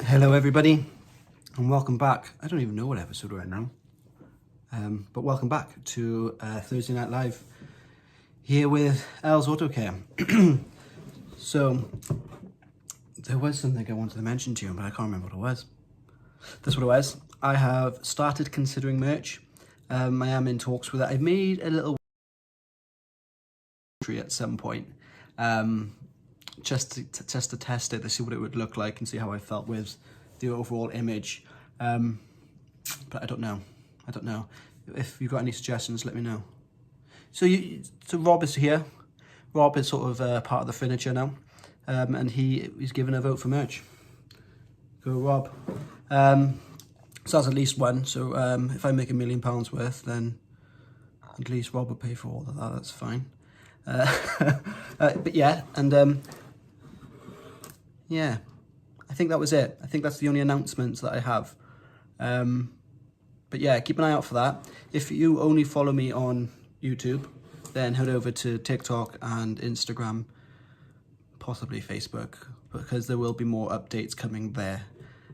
Hello everybody and welcome back. I don't even know what episode we're in now, but welcome back to Thursday Night Live here with Els Auto Care. So there was something I wanted to mention to you, but I can't remember what it was. That's what it was. I have started considering merch. I am in talks with it. I made a little at some point just to test it, to see what it would look like and see how I felt with the overall image, but I don't know. If you've got any suggestions, let me know. So Rob is here. Rob is sort of part of the furniture now, and he's given a vote for merch. Go Rob. So that's at least one. So if I make £1 million worth, then at least Rob will pay for all of that. That's fine. But yeah, and yeah, I think that was it. I think that's the only announcements that I have. But yeah, keep an eye out for that. If you only follow me on YouTube, then head over to TikTok and Instagram, possibly Facebook, because there will be more updates coming there.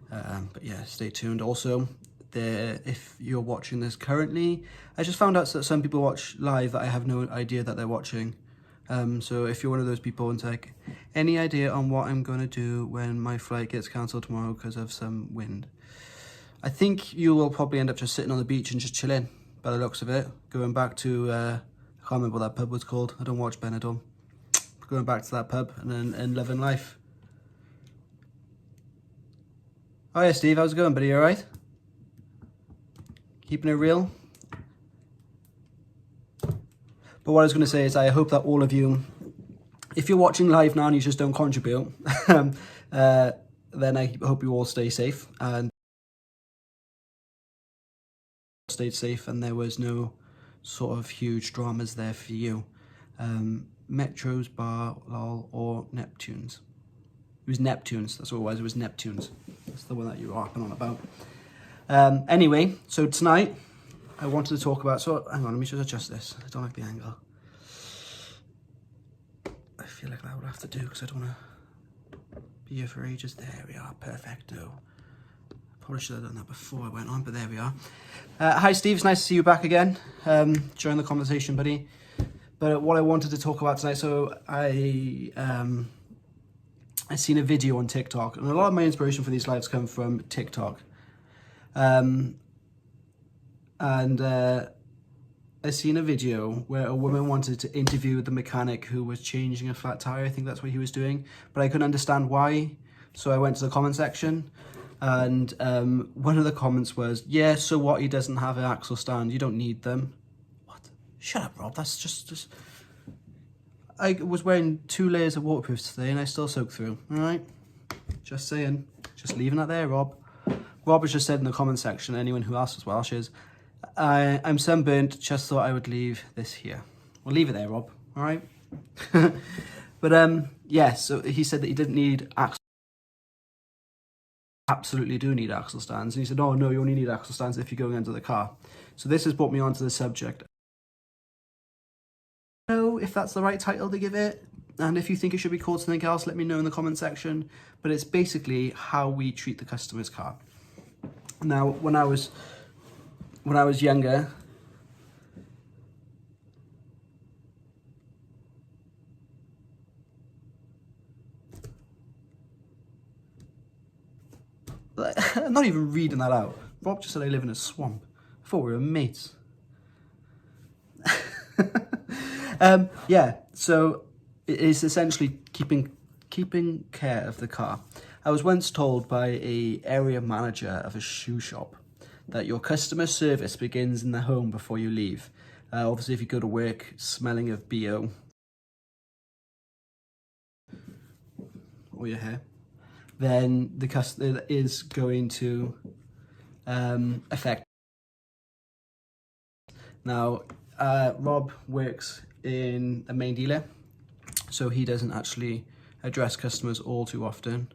But yeah, stay tuned. Also, if you're watching this currently, I just found out that some people watch live that I have no idea that they're watching. So if you're one of those people and like, any idea on what I'm going to do when my flight gets cancelled tomorrow because of some wind? I think you will probably end up just sitting on the beach and just chilling, by the looks of it. Going back to, I can't remember what that pub was called. I don't watch Benidorm. Going back to that pub and loving life. Oh yeah, Steve, how's it going, buddy? You alright? Keeping it real? But what I was going to say is I hope that all of you, if you're watching live now and you just don't contribute, then I hope you all stay safe and stayed safe and there was no sort of huge dramas there for you. Metro's Bar, Lol, or Neptune's. It was Neptune's, that's what it was. It was Neptune's. That's the one that you were harping on about. Anyway, so tonight I wanted to talk about, so hang on, let me just adjust this. I don't like the angle. I feel like that would have to do because I don't want to be here for ages. There we are, perfecto. Probably should have done that before I went on, but there we are. Hi Steve, it's nice to see you back again. Join the conversation, buddy. But what I wanted to talk about tonight, so I seen a video on TikTok, and a lot of my inspiration for these lives come from TikTok. I seen a video where a woman wanted to interview the mechanic who was changing a flat tire. I think that's what he was doing, but I couldn't understand why. So I went to the comment section, and one of the comments was, yeah, so what, he doesn't have an axle stand, you don't need them. What? Shut up, Rob, that's just... I was wearing 2 layers of waterproofs today and I still soaked through, all right? Just saying, just leaving that there, Rob. Rob has just said in the comment section, anyone who asks as well, she is, I'm sunburnt, just thought I would leave this here. We'll leave it there, Rob, all right? But yeah, so he said that he didn't need axle. Absolutely do need axle stands. And he said, oh no, you only need axle stands if you're going into the car. So this has brought me onto the subject. I don't know if that's the right title to give it, and if you think it should be called something else, let me know in the comment section. But it's basically how we treat the customer's car. Now, when I was younger, I'm not even reading that out. Rob just said I live in a swamp. I thought we were mates. Yeah, so it is essentially keeping care of the car. I was once told by a area manager of a shoe shop that your customer service begins in the home before you leave. Obviously, if you go to work smelling of BO or your hair, then the customer is going to affect. Now, Rob works in a main dealer, so he doesn't actually address customers all too often,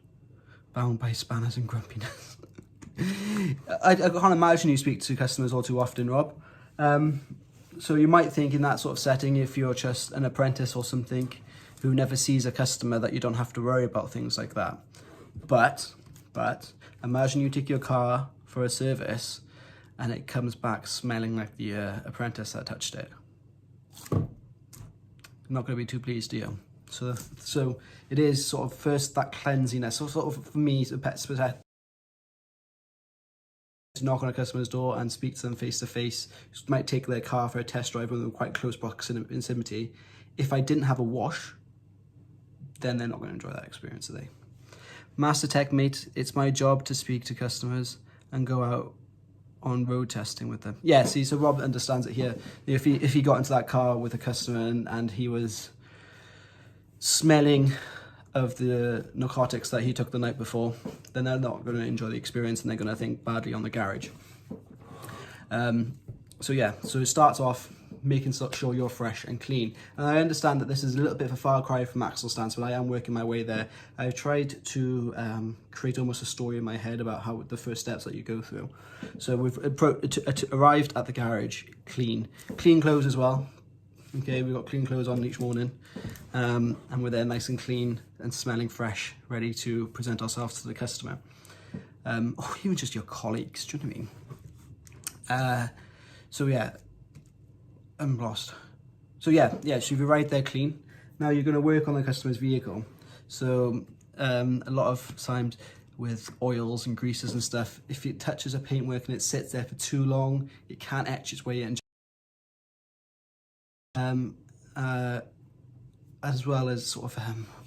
bound by spanners and grumpiness. I can't imagine you speak to customers all too often, Rob. So you might think in that sort of setting, if you're just an apprentice or something who never sees a customer, that you don't have to worry about things like that. But But imagine you take your car for a service and it comes back smelling like the apprentice that touched it. Not going to be too pleased, do you? So it is sort of first that cleansiness. So sort of for me, to knock on a customer's door and speak to them face to face. Might take their car for a test drive when they're quite close proximity. If I didn't have a wash, then they're not going to enjoy that experience, are they? Master Tech Mate, it's my job to speak to customers and go out on road testing with them. Yeah, see, so Rob understands it here. If he got into that car with a customer and he was smelling of the narcotics that he took the night before, then they're not going to enjoy the experience and they're going to think badly on the garage. So yeah, so it starts off making sure you're fresh and clean. And I understand that this is a little bit of a far cry from Axel stance, but I am working my way there. I've tried to create almost a story in my head about how the first steps that you go through. So we've arrived at the garage clean clothes as well. Okay, we've got clean clothes on each morning, and we're there nice and clean and smelling fresh, ready to present ourselves to the customer. Or even just your colleagues, do you know what I mean? So yeah, I'm lost. So yeah, so you've arrived there clean. Now you're going to work on the customer's vehicle. So a lot of times with oils and greases and stuff, if it touches a paintwork and it sits there for too long, it can't etch its way in. As well as sort of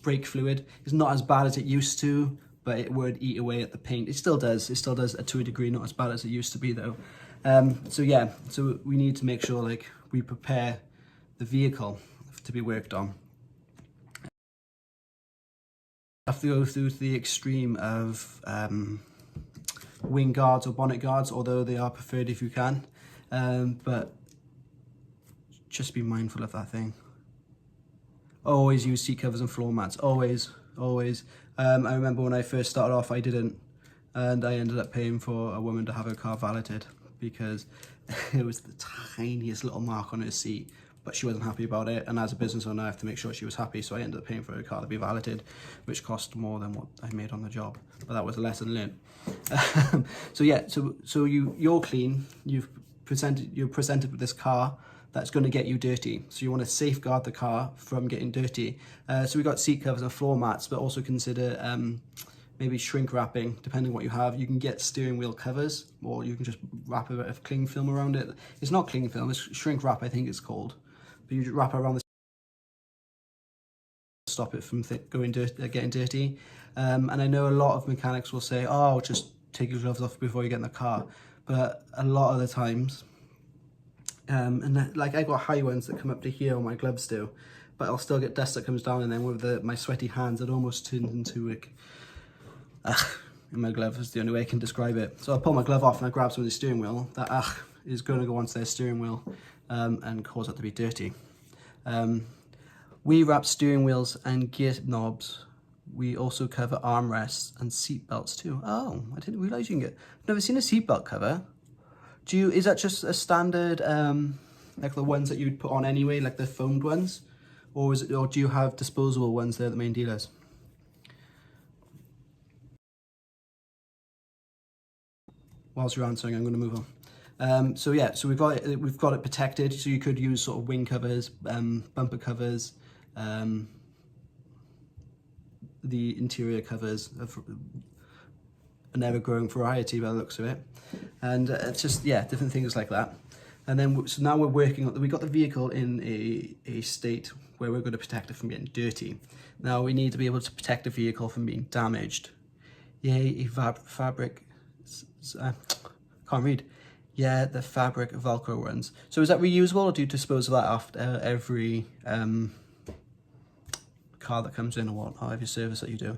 brake fluid. It's not as bad as it used to, but it would eat away at the paint. It still does to a degree, not as bad as it used to be though. So yeah, so we need to make sure like we prepare the vehicle to be worked on. Have to go through to the extreme of wing guards or bonnet guards, although they are preferred if you can, but just be mindful of that thing. Always use seat covers and floor mats, always. I remember when I first started off, I didn't, and I ended up paying for a woman to have her car valeted because it was the tiniest little mark on her seat, but she wasn't happy about it, and as a business owner I have to make sure she was happy, so I ended up paying for her car to be valeted, which cost more than what I made on the job, but that was a lesson learned. So yeah, so you're clean, you're presented with this car that's going to get you dirty, so you want to safeguard the car from getting dirty. So we've got seat covers and floor mats, but also consider maybe shrink wrapping, depending on what you have. You can get steering wheel covers, or you can just wrap a bit of cling film around it. It's not cling film, it's shrink wrap, I think it's called. But you just wrap around the stop it from getting dirty. And I know a lot of mechanics will say, oh, just take your gloves off before you get in the car. But a lot of the times, like I've got high ones that come up to here on my gloves do, but I'll still get dust that comes down, and then with my sweaty hands, it almost turns into like, in my glove is the only way I can describe it. So I pull my glove off and I grab some of the steering wheel. That is going to go onto their steering wheel and cause it to be dirty. We wrap steering wheels and gear knobs. We also cover armrests and seat belts too. Oh, I didn't realise you can get. I've never seen a seat belt cover. Is that just a standard, like the ones that you'd put on anyway, like the foamed ones, or do you have disposable ones there at the main dealers? Whilst you're answering, I'm going to move on. So yeah, so we've got it protected. So you could use sort of wing covers, bumper covers, the interior covers of an ever-growing variety by the looks of it, and it's just, yeah, different things like that. And then so now we're working on, we got the vehicle in a state where we're going to protect it from getting dirty. Now we need to be able to protect the vehicle from being damaged. Yay, a fabric. Can't read. Yeah, the fabric Velcro ones. So is that reusable, or do you dispose of that after every car that comes in, or what, or every service that you do?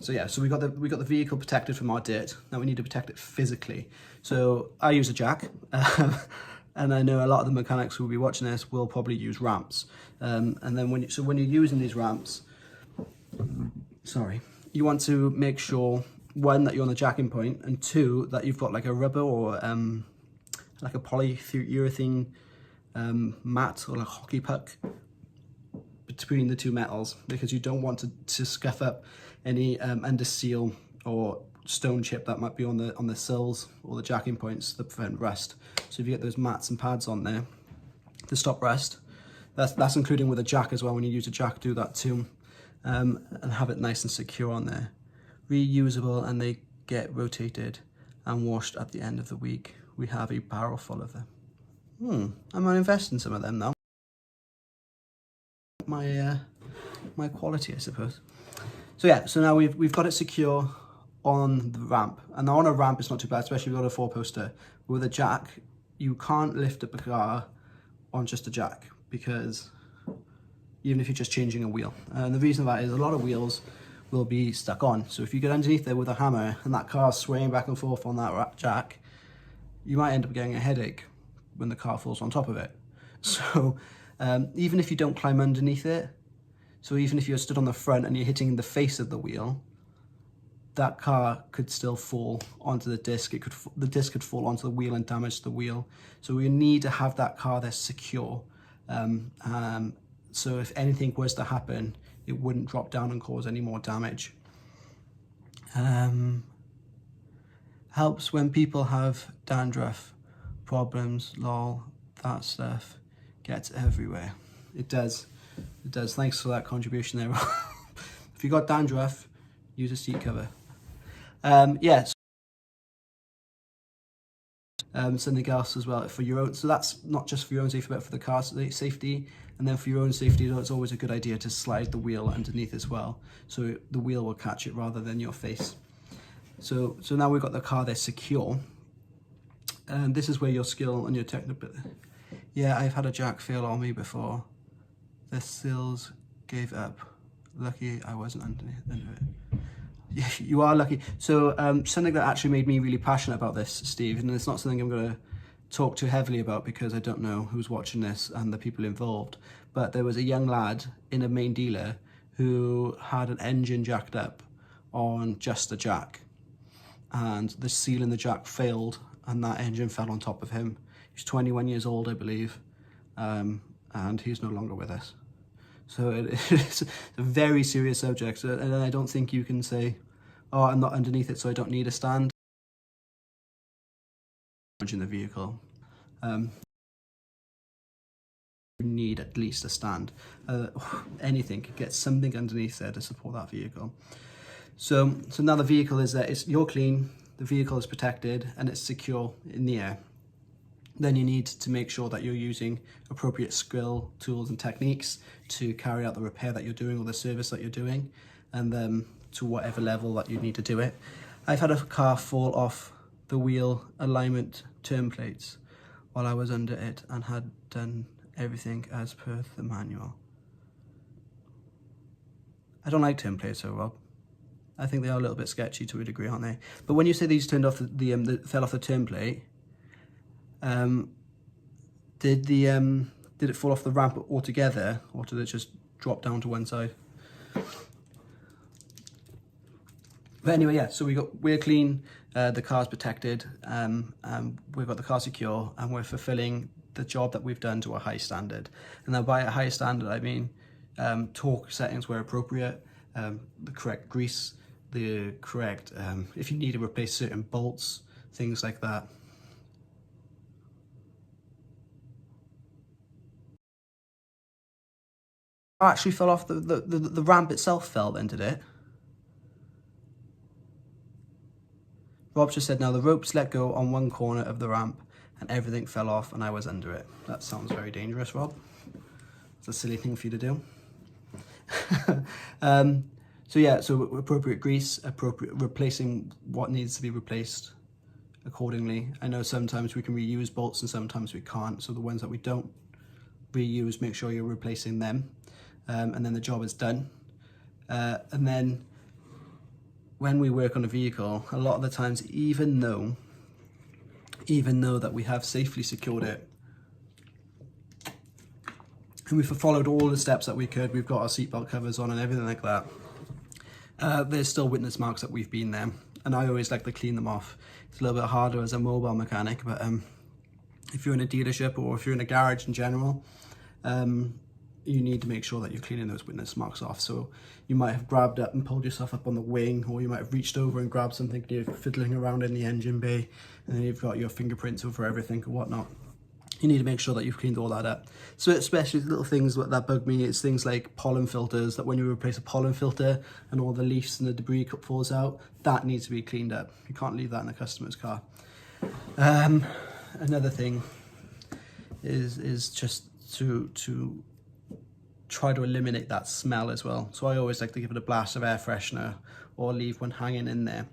So yeah, so we got the vehicle protected from our dirt. Now we need to protect it physically. So I use a jack, and I know a lot of the mechanics who will be watching this will probably use ramps. And then when you're using these ramps, you want to make sure, one, that you're on the jacking point, and two, that you've got like a rubber or like a polyurethane mat or like a hockey puck between the two metals, because you don't want to scuff up any under seal or stone chip that might be on the sills or the jacking points to prevent rust. So if you get those mats and pads on there to stop rust, that's including with a jack as well. When you use a jack, do that too, and have it nice and secure on there. Reusable, and they get rotated and washed at the end of the week. We have a barrel full of them. I might invest in some of them now. My quality, I suppose. So yeah, so now we've got it secure on the ramp, and now on a ramp it's not too bad, especially if you've got a 4-poster. With a jack, you can't lift up a car on just a jack, because even if you're just changing a wheel, and the reason for that is a lot of wheels will be stuck on. So if you get underneath there with a hammer and that car's swaying back and forth on that jack, you might end up getting a headache when the car falls on top of it. So even if you don't climb underneath it, so even if you're stood on the front and you're hitting the face of the wheel, that car could still fall onto the disc. The disc could fall onto the wheel and damage the wheel. So we need to have that car there secure. So if anything was to happen, it wouldn't drop down and cause any more damage. Helps when people have dandruff problems, lol, that stuff gets everywhere. It does. It does. Thanks for that contribution there. If you got dandruff, use a seat cover. Yes. Something else as well for your own. So that's not just for your own safety, but for the car's safety. And then for your own safety, it's always a good idea to slide the wheel underneath as well, so the wheel will catch it rather than your face. So now we've got the car there secure. And this is where your skill and your technical. Yeah, I've had a jack fail on me before. The sills gave up. Lucky I wasn't underneath it. Yeah, you are lucky. So something that actually made me really passionate about this, Steve, and it's not something I'm going to talk too heavily about because I don't know who's watching this and the people involved, but there was a young lad in a main dealer who had an engine jacked up on just a jack, and the seal in the jack failed and that engine fell on top of him. He's 21 years old, I believe, and he's no longer with us. So it's a very serious subject, and I don't think you can say, oh, I'm not underneath it, so I don't need a stand in the vehicle. You need at least a stand. Anything, get something underneath there to support that vehicle. So now the vehicle is there, you're clean, the vehicle is protected, and it's secure in the air. Then you need to make sure that you're using appropriate skill, tools and techniques to carry out the repair that you're doing or the service that you're doing, and to whatever level that you need to do it. I've had a car fall off the wheel alignment turn plates while I was under it and had done everything as per the manual. I don't like turn plates though, Rob. I think they are a little bit sketchy to a degree, aren't they? But when you say these turned off fell off the turn plate, did it fall off the ramp altogether, or did it just drop down to one side? But anyway, yeah, so we're clean, the car's protected, we've got the car secure, and we're fulfilling the job that we've done to a high standard. And now by a high standard, I mean torque settings where appropriate, the correct grease, the correct, if you need to replace certain bolts, things like that. Oh, actually fell off, the ramp itself fell then, did it? Rob just said, now the ropes let go on one corner of the ramp and everything fell off and I was under it. That sounds very dangerous, Rob. It's a silly thing for you to do. So yeah, so appropriate grease, appropriate replacing what needs to be replaced accordingly. I know sometimes we can reuse bolts and sometimes we can't. So the ones that we don't reuse, make sure you're replacing them. And then the job is done. And then when we work on a vehicle, a lot of the times, even though that we have safely secured it, and we've followed all the steps that we could, we've got our seatbelt covers on and everything like that, there's still witness marks that we've been there, and I always like to clean them off. It's a little bit harder as a mobile mechanic, but if you're in a dealership or if you're in a garage in general, you need to make sure that you're cleaning those witness marks off. So you might have grabbed up and pulled yourself up on the wing, or you might have reached over and grabbed something, and you're fiddling around in the engine bay, and then you've got your fingerprints over everything or whatnot. You need to make sure that you've cleaned all that up. So especially little things that bug me, it's things like pollen filters, that when you replace a pollen filter and all the leaves and the debris falls out, that needs to be cleaned up. You can't leave that in a customer's car. Another thing is just to try to eliminate that smell as well. So I always like to give it a blast of air freshener or leave one hanging in there,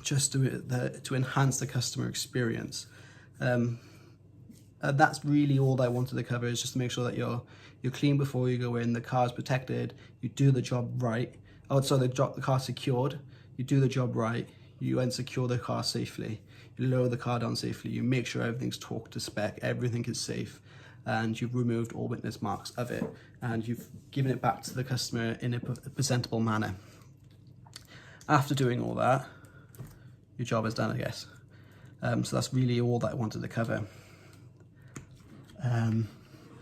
just to enhance the customer experience. That's really all that I wanted to cover, is just to make sure that you're clean before you go in, the car's protected, you do the job right. Oh, so the car's secured, you do the job right, you unsecure the car safely, you lower the car down safely, you make sure everything's torqued to spec, everything is safe, and you've removed all witness marks of it, and you've given it back to the customer in a presentable manner. After doing all that, your job is done, I guess. So that's really all that I wanted to cover.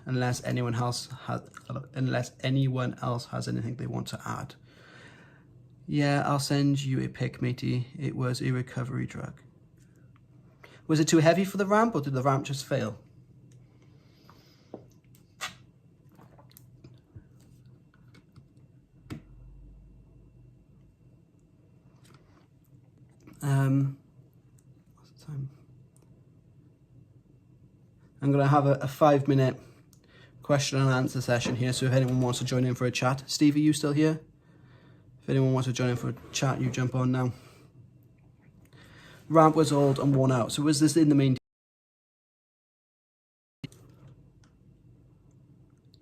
Unless anyone else has anything they want to add. Yeah, I'll send you a pic, matey. It was a recovery drug. Was it too heavy for the ramp, or did the ramp just fail? What's the time? I'm going to have a 5-minute question and answer session here, so if anyone wants to join in for a chat. Steve, are you still here? If anyone wants to join in for a chat, you jump on now. Ramp was old and worn out. So was this in the main?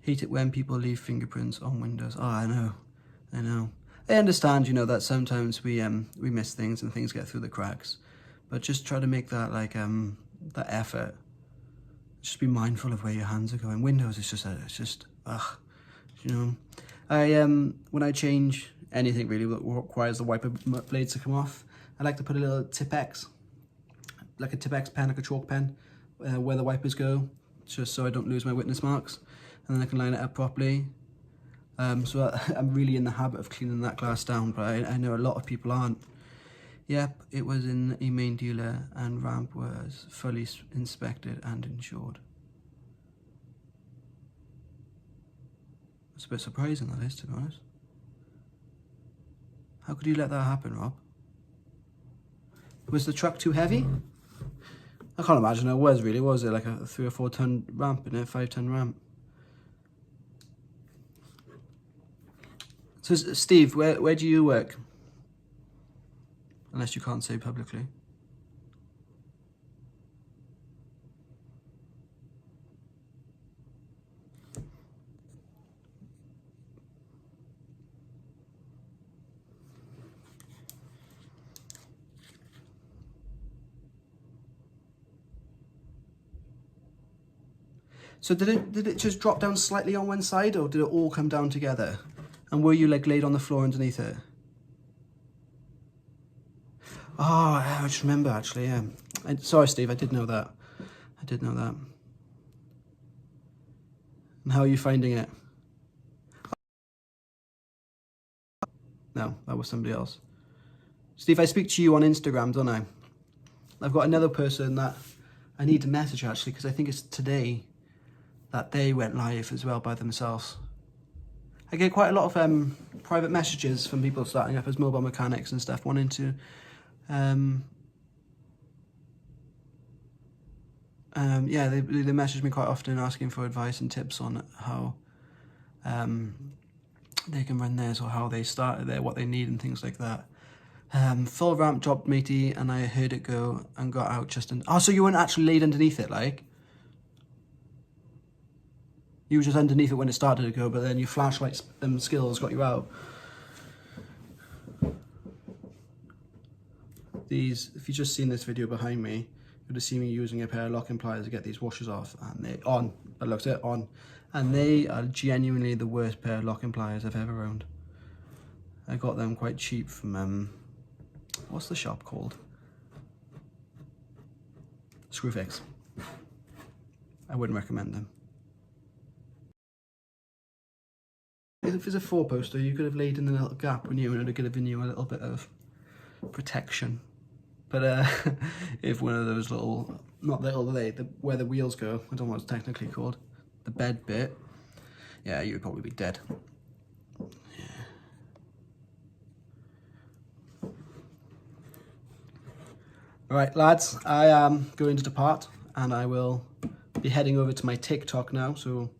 Hate it when people leave fingerprints on windows. Oh, I know. I understand, that sometimes we miss things and things get through the cracks, but just try to make that that effort. Just be mindful of where your hands are going. Windows, it's just ugh, when I change anything really that requires the wiper blades to come off, I like to put a little Tipp-Ex, like a Tipp-Ex pen, like a chalk pen, where the wipers go, just so I don't lose my witness marks, and then I can line it up properly. So I'm really in the habit of cleaning that glass down, but I know a lot of people aren't. Yep, it was in a main dealer and ramp was fully inspected and insured. It's a bit surprising, that is, to be honest. How could you let that happen, Rob? Was the truck too heavy? I can't imagine it was really, was it? Like a 3 or 4 ton ramp in a 5 ton ramp. So Steve, where do you work? Unless you can't say publicly. So did it just drop down slightly on one side, or did it all come down together? And were you laid on the floor underneath it? Oh, I just remember actually, yeah. Sorry, Steve, I did know that. And how are you finding it? No, that was somebody else. Steve, I speak to you on Instagram, don't I? I've got another person that I need to message actually, because I think it's today that they went live as well by themselves. I get quite a lot of private messages from people starting up as mobile mechanics and stuff, wanting to yeah, they message me quite often asking for advice and tips on how they can run theirs, or how they started there, what they need and things like that. Full ramp dropped, matey, and I heard it go and got out just in... Oh, so you weren't actually laid underneath it, like? You were just underneath it when it started to go, but then your flashlight skills got you out. These, if you've just seen this video behind me, you would have seen me using a pair of locking pliers to get these washers off, and they're on. I looked at it, on. And they are genuinely the worst pair of locking pliers I've ever owned. I got them quite cheap from, what's the shop called? Screwfix. I wouldn't recommend them. if it's a 4-poster, you could have laid in a little gap when you, and it would have given you a little bit of protection. But if one of those little, not little, where the wheels go, I don't know what it's technically called, the bed bit, yeah, you would probably be dead. Yeah. Alright lads, I am going to depart, and I will be heading over to my TikTok now, so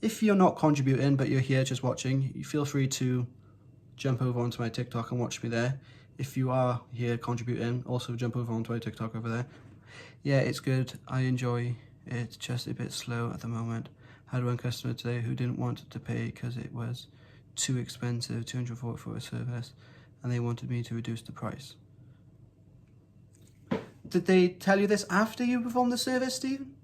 if you're not contributing but you're here just watching, you feel free to jump over onto my TikTok and watch me there. If you are here contributing, also jump over onto my TikTok over there. Yeah, it's good. I enjoy it. It's just a bit slow at the moment. Had one customer today who didn't want to pay because it was too expensive, $240 for a service, and they wanted me to reduce the price. Did they tell you this after you performed the service, Stephen?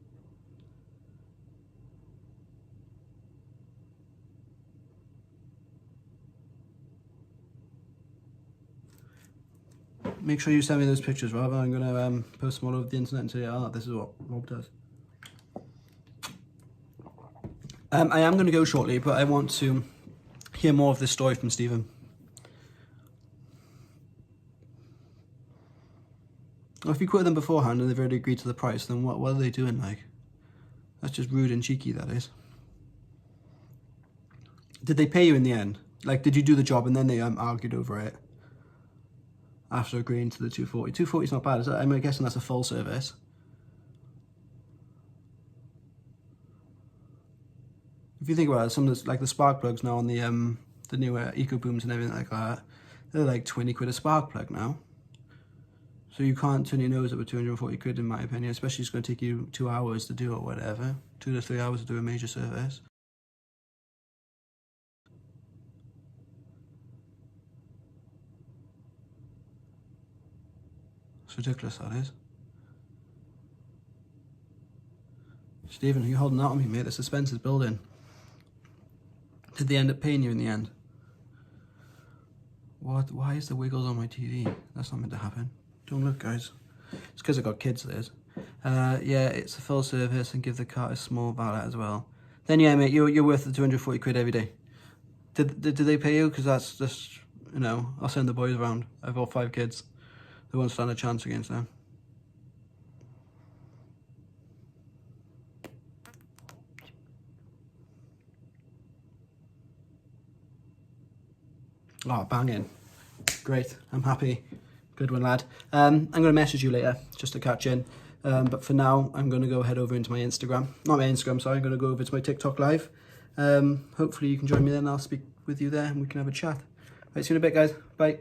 Make sure you send me those pictures, Rob. I'm going to post them all over the internet and say, oh, this is what Rob does. I am going to go shortly, but I want to hear more of this story from Stephen. Well, if you quoted them beforehand and they've already agreed to the price, then what are they doing, like? That's just rude and cheeky, that is. Did they pay you in the end? Like, did you do the job and then they argued over it? After agreeing to the 240. 240 is not bad, is that? I'm guessing that's a full service. If you think about it, some of the, like the spark plugs now on the newer EcoBooms and everything like that, they're like 20 quid a spark plug now. So you can't turn your nose up at 240 quid in my opinion, especially it's going to take you 2 hours to do or whatever. 2 to 3 hours to do a major service. It's ridiculous, that is. Stephen, are you holding out on me, mate? The suspense is building. Did they end up paying you in the end? What? Why is the wiggles on my TV? That's not meant to happen. Don't look, guys. It's because I got kids, that is. Yeah, it's a full service and give the car a small valet as well. Then yeah, mate, you're worth the 240 quid every day. Did they pay you? Because that's just, you know, I'll send the boys around. I've got 5 kids. They won't stand a chance against them. Oh, banging. Great, I'm happy. Good one, lad. I'm going to message you later, just to catch in. But for now, I'm going to go head over into my Instagram. Not my Instagram, sorry. I'm going to go over to my TikTok live. Hopefully you can join me then. I'll speak with you there and we can have a chat. Right, see you in a bit, guys. Bye.